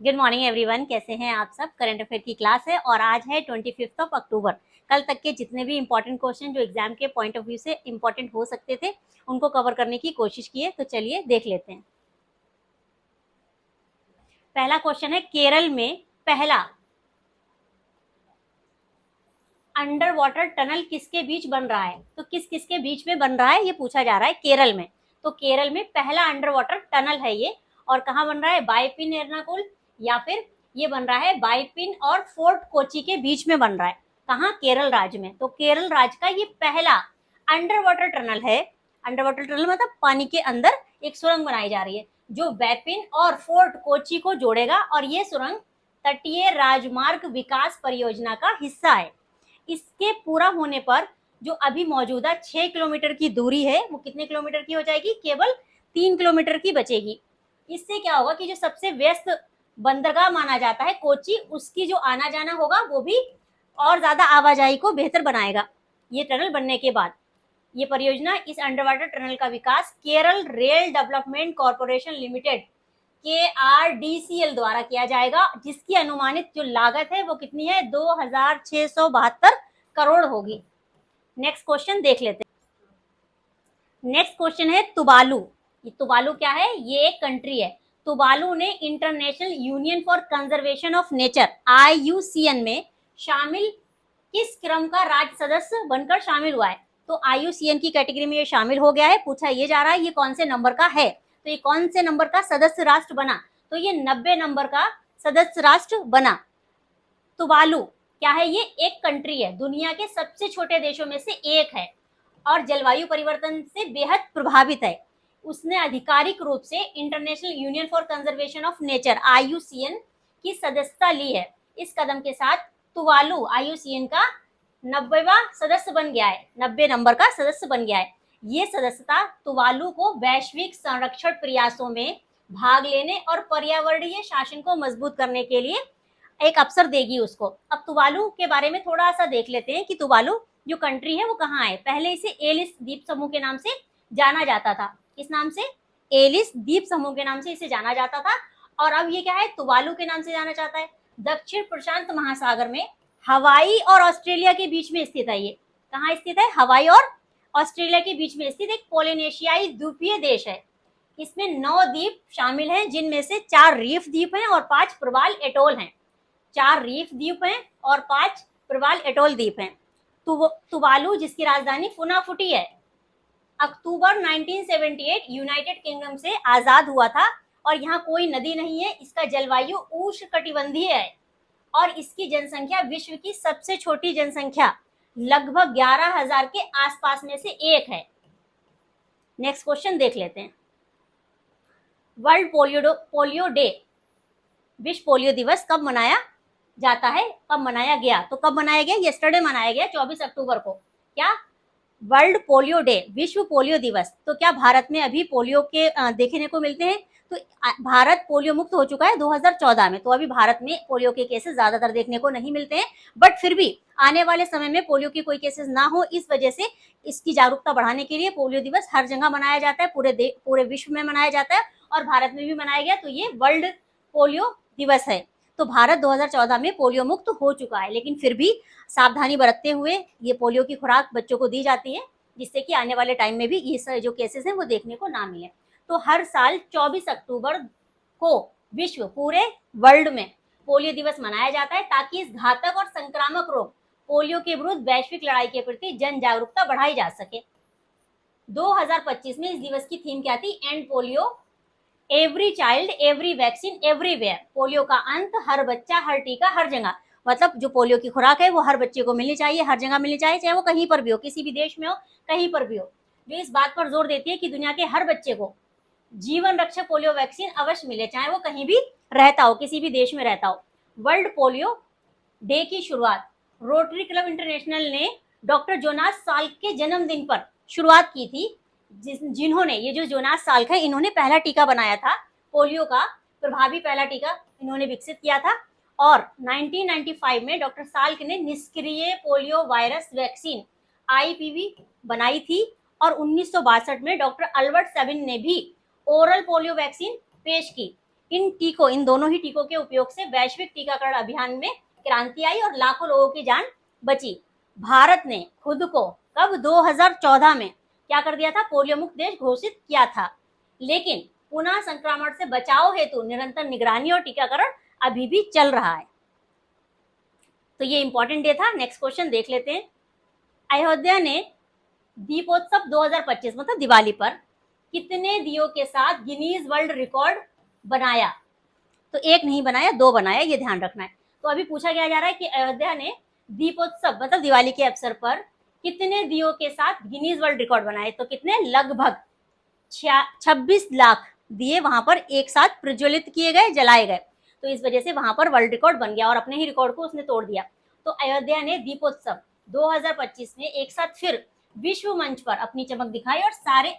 Good morning everyone, कैसे हैं आप सब। करंट अफेयर की क्लास है और आज है 25 अक्टूबर। कल तक के जितने भी इंपॉर्टेंट क्वेश्चन जो एग्जाम के पॉइंट ऑफ व्यू से इंपॉर्टेंट हो सकते थे उनको कवर करने की कोशिश की है। तो चलिए देख लेते हैं। पहला क्वेश्चन है, केरल में पहला अंडर वाटर टनल किसके बीच बन रहा है। तो किस किसके बीच में बन रहा है ये पूछा जा रहा है केरल में। तो केरल में पहला अंडर वाटर टनल है ये, और कहाँ बन रहा है, बाइपिन एर्नाकुल या फिर ये बन रहा है बाइपिन और फोर्ट कोची के बीच में बन रहा है। कहाँ, केरल राज्य में। तो केरल राज्य का ये पहला अंडर वाटर टनल है। अंडर वाटर टनल मतलब पानी के अंदर एक सुरंग बनाई जा रही है जो बैपिन और फोर्ट कोची को जोड़ेगा, और ये सुरंग तटीय राजमार्ग विकास परियोजना का हिस्सा है। इसके पूरा होने पर जो अभी मौजूदा 6 किलोमीटर की दूरी है वो कितने किलोमीटर की हो जाएगी, केवल 3 किलोमीटर की बचेगी। इससे क्या होगा कि जो सबसे व्यस्त बंदरगाह माना जाता है कोची, उसकी जो आना जाना होगा वो भी और ज्यादा आवाजाही को बेहतर बनाएगा ये टनल बनने के बाद। ये परियोजना, इस अंडर वाटर टनल का विकास Kerala rail development corporation limited KRDCL द्वारा किया जाएगा, जिसकी अनुमानित जो लागत है वो कितनी है, 2672 करोड़ होगी। नेक्स्ट क्वेश्चन देख लेते हैं। नेक्स्ट क्वेश्चन है तुवालू। ये तुवालू क्या है, ये एक कंट्री है। तुवालू ने international union for conservation of nature IUCN में शामिल किस क्रम का राज्य सदस्य बनकर शामिल हुआ है। तो IUCN की कैटेगरी में ये शामिल हो गया है। पूछा ये जा रहा है ये कौन से नंबर का है, तो ये कौन से नंबर का सदस्य राष्ट्र बना, तो ये 90 नंबर का सदस्य राष्ट्र बना। तुवालू क्या है, ये एक कंट्री है, दुनिया के सबसे छोटे देशों में से एक है और जलवायु परिवर्तन से बेहद प्रभावित है। उसने आधिकारिक रूप से international union for conservation of nature IUCN की सदस्यता ली है। इस कदम के साथ तुवालू IUCN का 90वां सदस्य बन गया है, 90 नंबर का सदस्य बन गया है। ये सदस्यता तुवालू को वैश्विक संरक्षण प्रयासों में भाग लेने और पर्यावरणीय शासन को मजबूत करने के लिए एक अवसर देगी उसको। अब तुवालू के बारे में थोड़ा सा देख लेते हैं कि तुवालू जो कंट्री है वो कहाँ है। पहले इसे एलिस द्वीप समूह के नाम से जाना जाता था। किस नाम से, एलिस द्वीप समूह के नाम से इसे जाना जाता था। और अब ये क्या है, तुवालू के नाम से जाना जाता है। दक्षिण प्रशांत महासागर में हवाई और ऑस्ट्रेलिया के बीच में स्थित है। ये कहाँ स्थित है, हवाई और ऑस्ट्रेलिया के बीच में स्थित एक पोलिनेशियाई द्वीपीय देश है। इसमें 9 द्वीप शामिल हैं, जिनमें से 4 रीफ द्वीप हैं और 5 प्रवाल एटोल हैं। 4 रीफ द्वीप हैं और 5 प्रवाल एटोल द्वीप हैं। तुवालू जिसकी राजधानी फुनाफुटी है, अक्टूबर 1978 यूनाइटेड किंगडम से आजाद हुआ था और यहाँ कोई नदी नहीं है। इसका जलवायु उष्णकटिबंधीय है और इसकी जनसंख्या विश्व की सबसे छोटी जनसंख्या लगभग 11,000 के आसपास में से एक है। नेक्स्ट क्वेश्चन देख लेते हैं। वर्ल्ड पोलियो डे, विश्व पोलियो दिवस कब मनाया जाता है, कब मनाया गया। तो कब मनाया गया, यस्टरडे मनाया गया 24 अक्टूबर को। क्या, वर्ल्ड पोलियो डे, विश्व पोलियो दिवस। तो क्या भारत में अभी पोलियो के देखने को मिलते हैं। तो भारत पोलियो मुक्त हो चुका है 2014 में, तो अभी भारत में पोलियो के केसेस ज्यादातर देखने को नहीं मिलते हैं। बट फिर भी आने वाले समय में पोलियो की कोई केसेस ना हो, इस वजह से इसकी जागरूकता बढ़ाने के लिए पोलियो दिवस हर जगह मनाया जाता है, पूरे विश्व में मनाया जाता है और भारत में भी मनाया गया। तो ये वर्ल्ड पोलियो दिवस है। तो भारत 2014 में पोलियो मुक्त हो चुका है, लेकिन फिर भी सावधानी बरतते हुए ये पोलियो की खुराक बच्चों को दी जाती है, जिससे कि आने वाले टाइम में भी ये जो केसेस हैं वो देखने को ना मिले। तो हर साल 24 अक्टूबर को विश्व पूरे वर्ल्ड में पोलियो दिवस मनाया जाता है, ताकि इस घातक और संक्रामक रोग पोलियो के विरुद्ध वैश्विक लड़ाई के प्रति जन जागरूकता बढ़ाई जा सके। 2025 में इस दिवस की थीम क्या थी, and polio every child every vaccine everywhere. Polio का अंत, हर बच्चा हर टीका हर जगह। मतलब जो पोलियो की खुराक है वो हर बच्चे को मिलनी चाहिए, हर जगह मिलनी चाहिए, चाहे वो कहीं पर भी हो, किसी भी देश में हो, कहीं पर भी हो। जो इस बात पर जोर देती है कि दुनिया के हर बच्चे को जीवन रक्षक पोलियो वैक्सीन अवश्य मिले, चाहे वो कहीं भी रहता हो, किसी भी देश में रहता हो। वर्ल्ड पोलियो डे की शुरुआत रोटरी क्लब इंटरनेशनल ने डॉक्टर जोनास साल्क के जन्मदिन पर शुरुआत की थी, जिन्होंने, ये जो जोनास साल्क है, इन्होंने पहला टीका बनाया था पोलियो का, प्रभावी पहला टीका इन्होंने विकसित किया था। और 1995 में डॉक्टर साल्क ने निष्क्रिय पोलियो वायरस वैक्सीन IPV बनाई थी और 1962 में डॉक्टर अल्बर्ट सेबिन ने भी ओरल पोलियो वैक्सीन पेश की। इन दोनों ही टीकों के उपयोग से वैश्विक टीकाकरण अभियान में क्रांति आई और लाखों लोगों की जान बची। भारत ने खुद को कब 2014 में क्या कर दिया था, पोलियो मुक्त देश घोषित किया था, लेकिन पुनः संक्रमण से बचाव हेतु निरंतर निगरानी और टीकाकरण अभी भी चल रहा है। तो ये इंपॉर्टेंट डे था। नेक्स्ट क्वेश्चन देख लेते हैं। अयोध्या ने दीपोत्सव 2025 मतलब दिवाली पर कितने दियों के साथ गिनीज वर्ल्ड रिकॉर्ड बनाया? तो एक नहीं बनाया, दो बनाया, ये ध्यान रखना है। तो अभी पूछा गया जा रहा है कि अयोध्या ने दीपोत्सव मतलब दिवाली के अवसर पर कितने दियों के साथ गिनीज वर्ल्ड रिकॉर्ड बनाए? तो कितने? लगभग 26 लाख दिए वहां पर एक साथ प्रज्वलित किए गए, जलाए गए। तो इस वजह से वहां पर वर्ल्ड रिकॉर्ड बन गया और अपने ही रिकॉर्ड को उसने तोड़ दिया। तो अयोध्या ने दीपोत्सव 2025 में एक साथ फिर विश्व मंच पर अपनी चमक दिखाई और सारे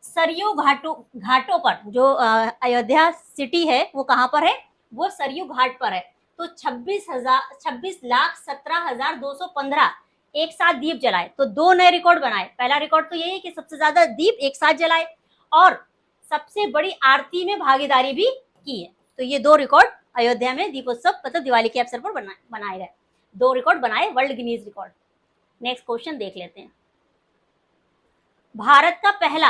सरयू घाटों पर, जो अयोध्या सिटी है वो कहाँ पर है? वो सरयू घाट पर है। तो 26,17,215 एक साथ दीप जलाए। तो दो नए रिकॉर्ड बनाए। पहला रिकॉर्ड तो यही है कि सबसे ज्यादा दीप एक साथ जलाए और सबसे बड़ी आरती में भागीदारी भी की है। तो ये दो रिकॉर्ड अयोध्या में दीपोत्सव मतलब दिवाली के अवसर पर बनाए गए। दो रिकॉर्ड बनाए, world Guinness record. Next question देख लेते हैं। भारत का पहला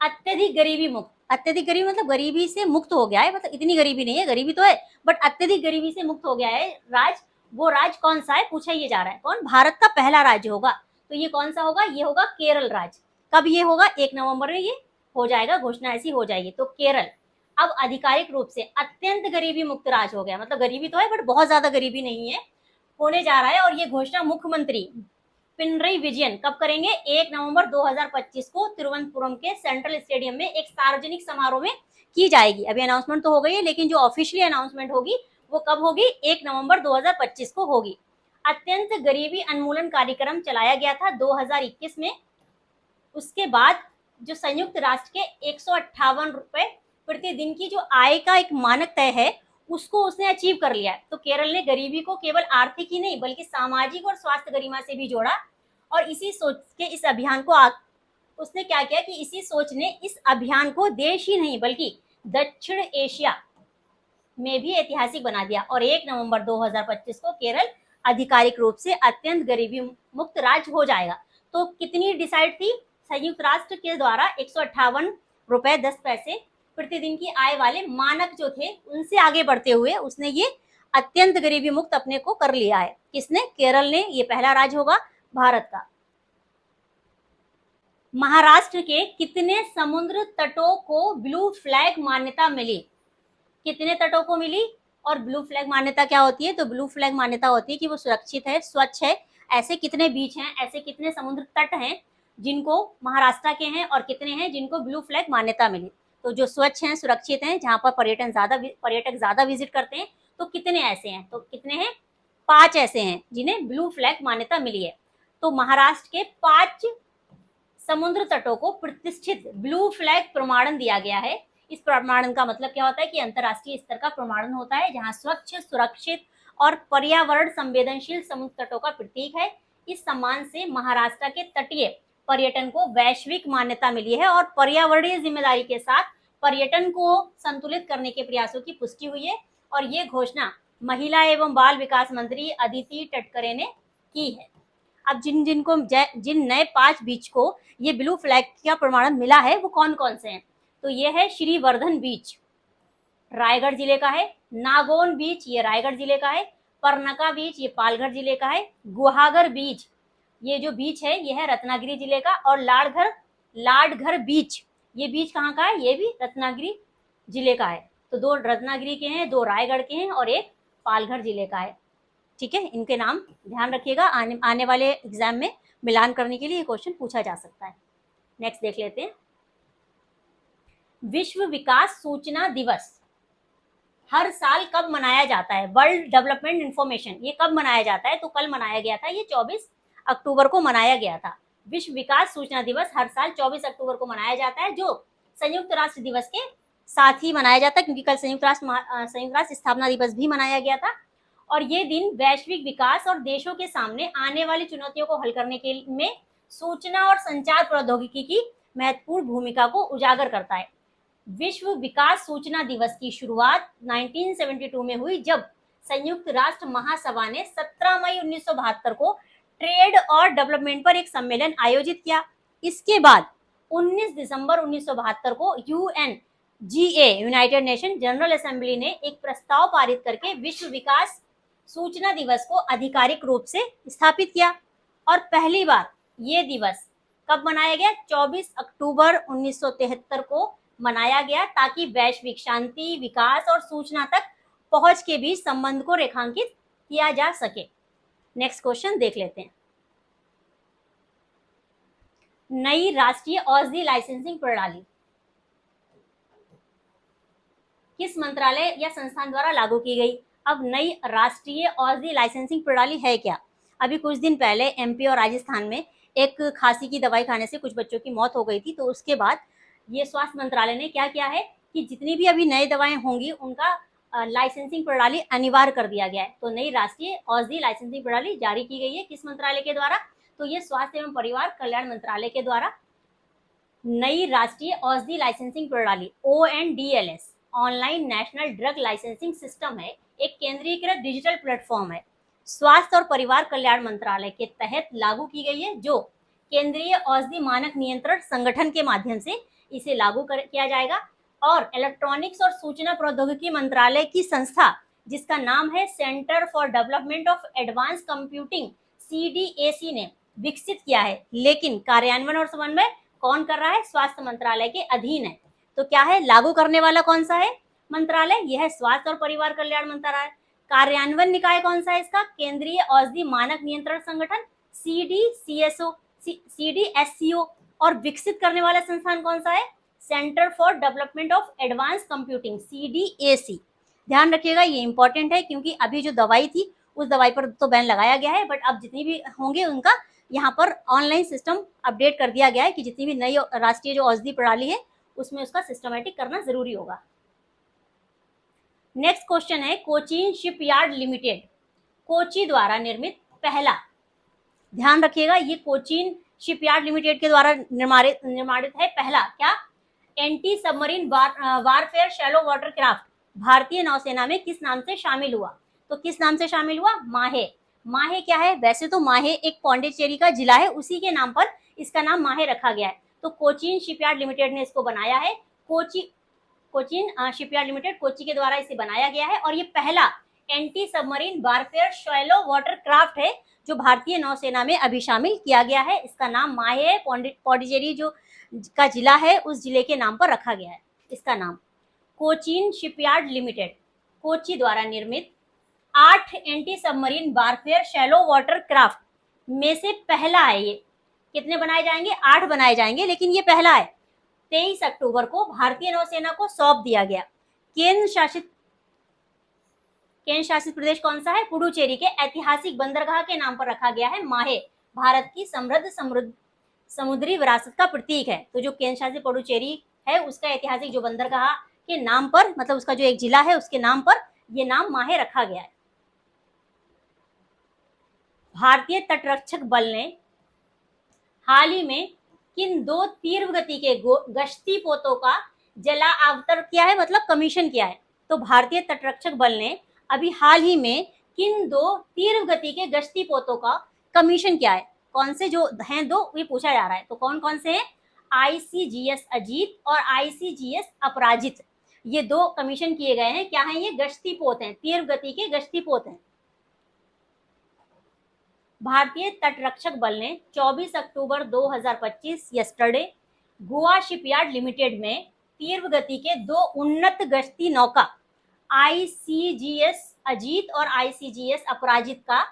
अत्यधिक गरीबी मुक्त, अत्यधिक गरीबी मतलब गरीबी से मुक्त हो गया है, मतलब इतनी गरीबी नहीं है, गरीबी तो है बट अत्यधिक गरीबी से मुक्त हो गया है वो राज्य कौन सा है, पूछा ये जा रहा है। कौन? भारत का पहला राज्य होगा। तो ये कौन सा होगा? ये होगा केरल राज्य। कब ये होगा? 1 नवंबर में ये हो जाएगा, घोषणा ऐसी हो जाएगी। तो केरल अब आधिकारिक रूप से अत्यंत गरीबी मुक्त राज्य हो गया। मतलब गरीबी तो है बट बहुत ज्यादा गरीबी नहीं है, होने जा रहा है। और ये घोषणा मुख्यमंत्री पिनरई विजयन कब करेंगे? 1 नवंबर 2025 को तिरुवनंतपुरम के सेंट्रल स्टेडियम में एक सार्वजनिक समारोह में की जाएगी। अभी अनाउंसमेंट तो हो गई है, लेकिन जो ऑफिशियली अनाउंसमेंट होगी वो कब होगी? 1 नवंबर 2025 को होगी। अत्यंत गरीबी उन्मूलन कार्यक्रम चलाया गया था 2021 में। उसके बाद जो संयुक्त राष्ट्र के 158 रुपए प्रतिदिन की जो आय का एक मानक तय है उसको उसने अचीव कर लिया। तो केरल ने गरीबी को केवल आर्थिक ही नहीं बल्कि सामाजिक और स्वास्थ्य गरिमा से भी जोड़ा और इसी सोच के इस अभियान को उसने क्या किया कि इसी सोच ने इस अभियान को देश ही नहीं बल्कि दक्षिण एशिया में भी ऐतिहासिक बना दिया। और 1 नवंबर 2025 को केरल आधिकारिक रूप से अत्यंत गरीबी मुक्त राज्य हो जाएगा। तो कितनी डिसाइड थी संयुक्त राष्ट्र के द्वारा? 158 रुपए 10 पैसे प्रतिदिन की आय वाले मानक जो थे उनसे आगे बढ़ते हुए उसने ये अत्यंत गरीबी मुक्त अपने को कर लिया है। किसने? केरल ने। ये पहला राज्य होगा भारत का। महाराष्ट्र के कितने समुद्र तटों को ब्लू फ्लैग मान्यता मिली? कितने तटों को मिली? और ब्लू फ्लैग मान्यता क्या होती है? तो ब्लू फ्लैग मान्यता होती है कि वो सुरक्षित है, स्वच्छ है। ऐसे कितने बीच हैं, ऐसे कितने समुद्र तट हैं जिनको महाराष्ट्र के हैं और कितने हैं जिनको ब्लू फ्लैग मान्यता मिली? तो जो स्वच्छ हैं, सुरक्षित हैं, जहां पर पर्यटक ज्यादा विजिट करते हैं, तो कितने ऐसे हैं? तो कितने हैं? 5 ऐसे हैं जिन्हें ब्लू फ्लैग मान्यता मिली है। तो महाराष्ट्र के 5 समुद्र तटों को प्रतिष्ठित ब्लू फ्लैग प्रमाणन दिया गया है। इस प्रमाणन का मतलब क्या होता है कि अंतरराष्ट्रीय स्तर का प्रमाणन होता है जहां स्वच्छ, सुरक्षित और पर्यावरण संवेदनशील समुद्र तटों का प्रतीक है। इस सम्मान से महाराष्ट्र के तटीय पर्यटन को वैश्विक मान्यता मिली है और पर्यावरणीय जिम्मेदारी के साथ पर्यटन को संतुलित करने के प्रयासों की पुष्टि हुई है। और ये घोषणा महिला एवं बाल विकास मंत्री अदिति तटकरे ने की है। अब जिन नए 5 बीच को ये ब्लू फ्लैग का प्रमाणन मिला है वो कौन कौन से हैं? तो ये है श्रीवर्धन बीच, रायगढ़ जिले का है। नागौन बीच, ये रायगढ़ जिले का है। परनका बीच, ये पालघर जिले का है। गुहागर बीच, ये जो बीच है ये है रत्नागिरी जिले का। और लाडघर बीच, ये बीच कहाँ का है? ये भी रत्नागिरी जिले का है। तो 2 रत्नागिरी के हैं, 2 रायगढ़ के हैं और एक पालघर जिले का है। ठीक है, इनके नाम ध्यान रखिएगा, आने वाले एग्जाम में मिलान करने के लिए ये क्वेश्चन पूछा जा सकता है। नेक्स्ट देख लेते हैं। विश्व विकास सूचना दिवस हर साल कब मनाया जाता है? वर्ल्ड डेवलपमेंट इंफॉर्मेशन, ये कब मनाया जाता है? तो कल मनाया गया था, ये 24 अक्टूबर को मनाया गया था। विश्व विकास सूचना दिवस हर साल 24 अक्टूबर को मनाया जाता है, जो संयुक्त राष्ट्र दिवस के साथ ही मनाया जाता है, क्योंकि कल संयुक्त राष्ट्र स्थापना दिवस भी मनाया गया था। और ये दिन वैश्विक विकास और देशों के सामने आने वाली चुनौतियों को हल करने के में सूचना और संचार प्रौद्योगिकी की महत्वपूर्ण भूमिका को उजागर करता है। विश्व विकास सूचना दिवस की शुरुआत 1972 में हुई, जब संयुक्त राष्ट्र महासभा ने 17 मई 1972 को ट्रेड और डेवलपमेंट पर एक सम्मेलन आयोजित किया। इसके बाद 19 दिसंबर 1972 को UNGA United nation general assembly ने एक प्रस्ताव पारित करके विश्व विकास सूचना दिवस को आधिकारिक रूप से स्थापित किया। और पहली बार ये दिवस कब मनाया गया? 24 अक्टूबर 1973 को मनाया गया, ताकि वैश्विक शांति, विकास और सूचना तक पहुंच के बीच संबंध को रेखांकित किया जा सके। नेक्स्ट क्वेश्चन देख लेते हैं। नई राष्ट्रीय औषधि लाइसेंसिंग प्रणाली किस मंत्रालय या संस्थान द्वारा लागू की गई? अब नई राष्ट्रीय औषधि लाइसेंसिंग प्रणाली है क्या? अभी कुछ दिन पहले एमपी और राजस्थान में एक खांसी की दवाई खाने से कुछ बच्चों की मौत हो गई थी। तो उसके बाद ये स्वास्थ्य मंत्रालय ने क्या किया है कि जितनी भी अभी नई दवाएं होंगी उनका लाइसेंसिंग प्रणाली अनिवार्य कर दिया गया है। तो नई राष्ट्रीय औषधि लाइसेंसिंग प्रणाली जारी की गई है किस मंत्रालय के द्वारा? तो ये स्वास्थ्य एवं परिवार कल्याण मंत्रालय के द्वारा नई राष्ट्रीय औषधि लाइसेंसिंग प्रणाली ONDLS online national drug licensing system है, एक केंद्रीकृत डिजिटल प्लेटफॉर्म है, स्वास्थ्य और परिवार कल्याण मंत्रालय के तहत लागू की गई है, जो केंद्रीय औषधि मानक नियंत्रण संगठन के माध्यम से इसे लागू किया जाएगा। और इलेक्ट्रॉनिक्स और सूचना प्रौद्योगिकी मंत्रालय की संस्था, जिसका नाम है centre for development of advance computing CDAC ने विकसित किया है, लेकिन कार्यान्वयन और समन्वय कौन कर रहा है? स्वास्थ्य मंत्रालय के अधीन है। तो क्या है, लागू करने वाला कौन सा है मंत्रालय? यह है स्वास्थ्य और परिवार कल्याण मंत्रालय। कार्यान्वयन निकाय कौन सा है इसका? केंद्रीय औषधि मानक नियंत्रण संगठन CDSCO। और विकसित करने वाला संस्थान कौन सा है? Centre for development of advance computing CDAC। ध्यान रखिएगा, ये इंपॉर्टेंट है, क्योंकि अभी जो दवाई थी उस दवाई पर तो बैन लगाया गया है, बट अब जितनी भी होंगे उनका यहाँ पर ऑनलाइन सिस्टम अपडेट कर दिया गया है कि जितनी भी नई राष्ट्रीय जो औषधि प्रणाली है उसमें उसका सिस्टमेटिक करना जरूरी होगा। नेक्स्ट क्वेश्चन है, कोचीन शिपयार्ड लिमिटेड कोची द्वारा निर्मित पहला, ध्यान रखिएगा ये कोचीन शिपयार्ड लिमिटेड के द्वारा निर्माणित है पहला क्या? Anti submarine warfare shallow water craft भारतीय नौसेना में किस नाम से शामिल हुआ? तो किस नाम से शामिल हुआ? माहे। माहे क्या है? वैसे तो माहे एक पौंडीचेरी का जिला है, उसी के नाम पर इसका नाम माहे रखा गया है। तो कोचीन शिपयार्ड लिमिटेड ने इसको बनाया है। कोचीन शिपयार्ड लिमिटेड कोची के द्वारा इसे बनाया गया है, और ये पहला anti submarine warfare shallow water craft है जो भारतीय नौसेना में अभी शामिल किया गया है। इसका नाम माहे है, पौंडीचेरी जो का जिला है उस जिले के नाम पर रखा गया है इसका नाम। कोचीन शिपयार्ड लिमिटेड कोची द्वारा निर्मित 8 anti submarine warfare shallow water craft में से पहला है। ये कितने बनाए जाएंगे? 8 बनाए जाएंगे, लेकिन ये पहला है। 23 अक्टूबर को भारतीय नौसेना को सौंप दिया गया। केंद्र शासित प्रदेश कौन सा है? पुडुचेरी के ऐतिहासिक बंदरगाह के नाम पर रखा गया है। माहे भारत की समृद्ध समुद्री विरासत का प्रतीक है। तो जो केंद्र शासित पुडुचेरी है उसका ऐतिहासिक जो बंदरगाह के नाम पर, मतलब उसका जो एक जिला है उसके नाम पर ये नाम माहे रखा गया है। भारतीय तटरक्षक बल ने हाल ही में किन 2 तीव्र गति के गश्ती पोतों का जला अवतरण किया है, मतलब कमीशन किया है? तो भारतीय तटरक्षक बल ने अभी हाल ही में किन 2 तीव्र गति के गश्ती पोतों का कमीशन किया है? कौन से जो हैं 2, ये पूछा जा रहा है। तो कौन कौन से हैं? ICGS अजीत और ICGS अपराजित, ये 2 कमीशन किए गए हैं। क्या है ये? गश्ती पोत हैं, तीव्र गति के गश्ती पोत हैं। भारतीय तटरक्षक बल ने 24 अक्टूबर 2025 यस्टरडे गोवा शिपयार्ड लिमिटेड में तीव्र गति के 2 उन्नत गश्ती नौका ICGS अजीत और ICGS अपराजित का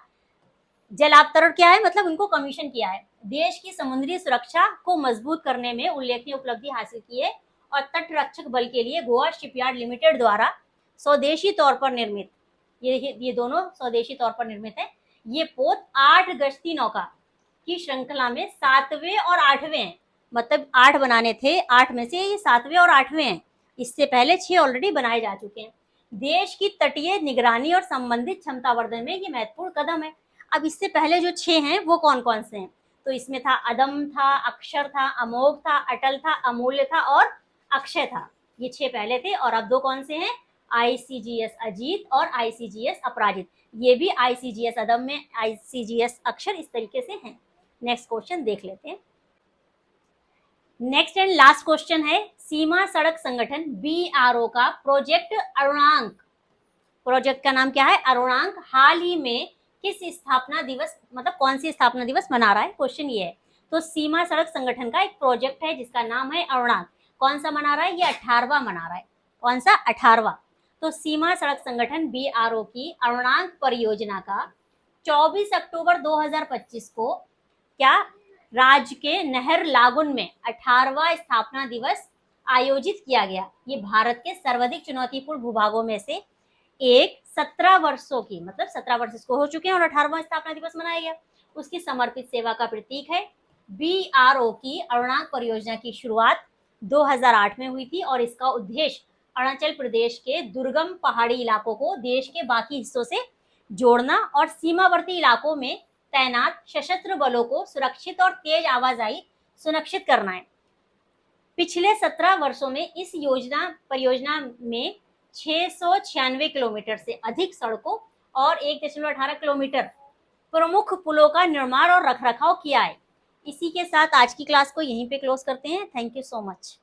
जलावतरण क्या है, मतलब उनको कमीशन किया है। देश की समुद्री सुरक्षा को मजबूत करने में उल्लेखनीय उपलब्धि हासिल की है, और तटरक्षक बल के लिए गोवा शिपयार्ड लिमिटेड द्वारा स्वदेशी तौर पर निर्मित, ये दोनों स्वदेशी तौर पर निर्मित है। ये पोत 8 गश्ती नौका की श्रृंखला में 7वें और 8वें हैं, मतलब 8 बनाने थे, 8 में से ये 7वें और 8वें हैं। इससे पहले 6 ऑलरेडी बनाए जा चुके हैं। देश की तटीय निगरानी और संबंधित क्षमतावर्धन में ये महत्वपूर्ण कदम है। अब इससे पहले जो 6 हैं वो कौन कौन से हैं? तो इसमें था अदम था, अक्षर था, अमोघ था, अटल था, अमूल्य था और अक्षय था। ये 6 पहले थे और अब 2 कौन से हैं, ICGS अजीत और ICGS अपराजित। ये भी ICGS अदब में ICGS अक्षर इस तरीके से हैं। नेक्स्ट क्वेश्चन देख लेते हैं। नेक्स्ट एंड लास्ट क्वेश्चन है, सीमा सड़क संगठन BRO का प्रोजेक्ट अरुणांक, प्रोजेक्ट का नाम क्या है, अरुणांक, हाल ही में किस स्थापना दिवस, मतलब कौन सी स्थापना दिवस मना रहा है, क्वेश्चन ये है। तो सीमा सड़क संगठन का एक प्रोजेक्ट है जिसका नाम है अरुणांक, कौन सा मना रहा है, ये 18वां मना रहा है, कौन सा, 18वां। तो सीमा सड़क संगठन BRO की अरुणांक परियोजना का 24 अक्टूबर 2025 को क्या राज्य के नहर लागुन में 18वां स्थापना दिवस आयोजित किया गया। ये भारत के सर्वाधिक चुनौतीपूर्ण भूभागों में से एक 17 वर्षों की, मतलब 17 वर्ष इसको हो चुके हैं और 18वां स्थापना दिवस मनाया गया, उसकी समर्पित सेवा का प्रतीक है। BRO की अरुणांक परियोजना की शुरुआत 2008 में हुई थी और इसका उद्देश्य अरुणाचल प्रदेश के दुर्गम पहाड़ी इलाकों को देश के बाकी हिस्सों से जोड़ना और सीमावर्ती इलाकों में तैनात सशस्त्र बलों को सुरक्षित और तेज आवाजाही सुनिश्चित करना है। पिछले 17 वर्षों में इस परियोजना में 696 किलोमीटर से अधिक सड़कों और 1.18 किलोमीटर प्रमुख पुलों का निर्माण और रखरखाव किया है। इसी के साथ आज की क्लास को यहीं पे क्लोज करते हैं। Thank you so much.